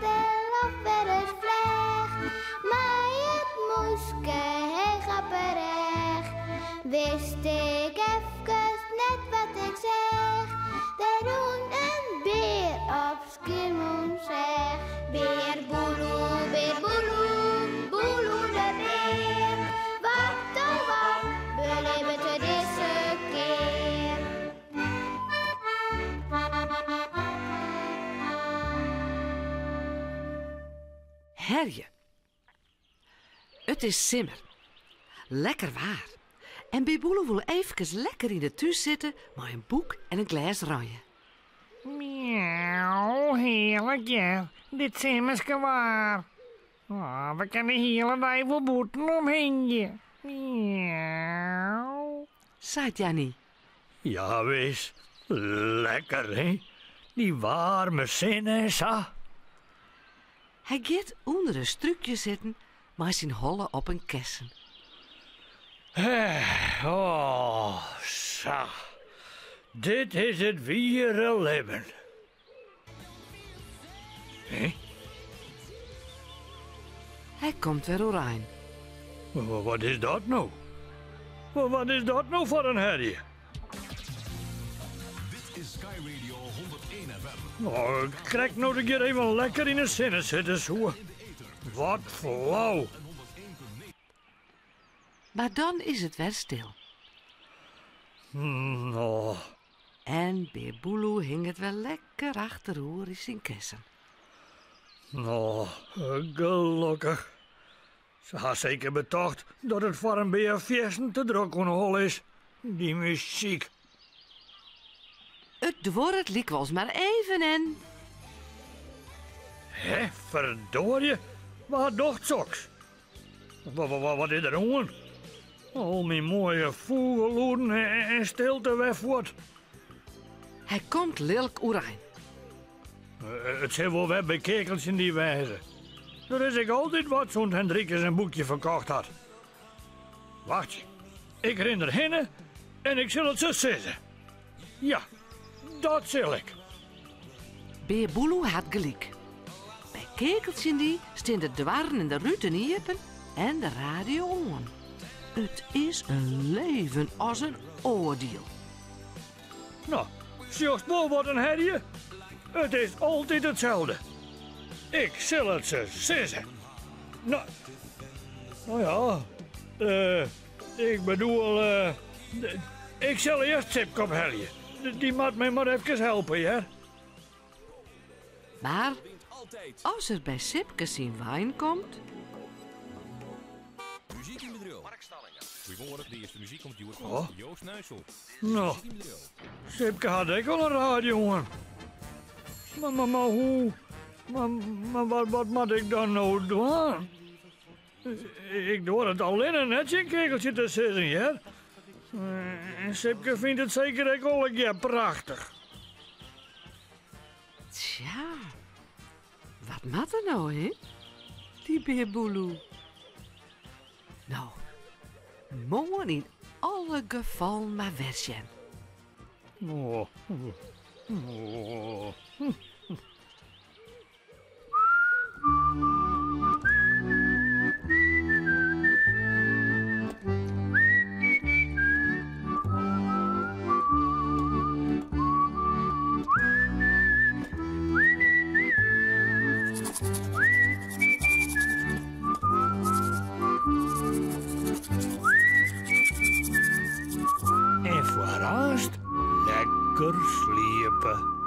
stil of weer eens vleeg. Maar het moeske heel grapperig. Wist ik even net wat ik zeg. De roen een beer op Skiermoen zeg. Beer boeloe, boeloe de beer. Wat oh wat, beleven we deze keer. Herje. Het is simmer. Lekker waar. En Biboelo wil even lekker in de thuis zitten met een boek en een glas ranje. Miauw, heerlijk ja. Dit simmerske waar. Oh, we kunnen hele dag wel boeten omheen je. Miauw. Zei Jannie. Ja, wees. Lekker, hè? Die warme zinnen, zo. Hij gaat onder een strukje zitten, maar zijn holle op een kessen. Oh, zo. Dit is het wiere leven. Hé? Hij komt weer oranje. Wat is dat nou? Wat is dat nou voor een herrie? Dit is Sky Radio 101 FM. Nou, ik krijg nou een keer even lekker in de zinnen zitten, zo. Wat flauw. Maar dan is het weer stil. Nou, En Biboelo hing het wel lekker achterover in zijn kessen. nou, gelukkig. Ze had zeker betocht dat het voor een beerfjesten te druk kon hol is. Die muziek. Het dwarret liek was maar even en... Hé, verdorie. Wat docht zoks? Wat is er aan? Al mijn mooie vogelhoeden en stilte weg wordt. Hij komt lelijk oranje. Het zijn wel weer bekekels in die wijze. Er is ik altijd wat zo'n Hendrikus een boekje verkocht had. Wacht je, ik ren erheen en ik zal het zo zeggen. Ja, dat zal ik. Biboelo had gelijk. Bij kekeltje die staan de dwarren en de ruten iepen en de radio aan. Het is een leven als een oordeel. Nou, zie wel wat een herrie. Het is altijd hetzelfde. Ik zal het ze zeggen. Nou ja, ik bedoel, ik zal eerst Sipke opheljen. Die moet mij maar even helpen, ja? Maar als er bij Sipke zijn wijn komt... Muziek in de drill. Mark Stallingen. Goedemorgen, de eerste muziek komt van Joost Nuissel. Nou, Sipke had ik al een radio aan. Maar hoe? Maar wat moet ik dan nou doen? Ik doe het alleen een netje een kekeltje te zitten, ja? En Sipke vindt het zeker ook al een keer prachtig. Tja, wat maakt er nou, hè? Die Biboelo. Nou, mooi in alle gevallen maar wezen. Oh. Oh. En vooraast lekker sliepen.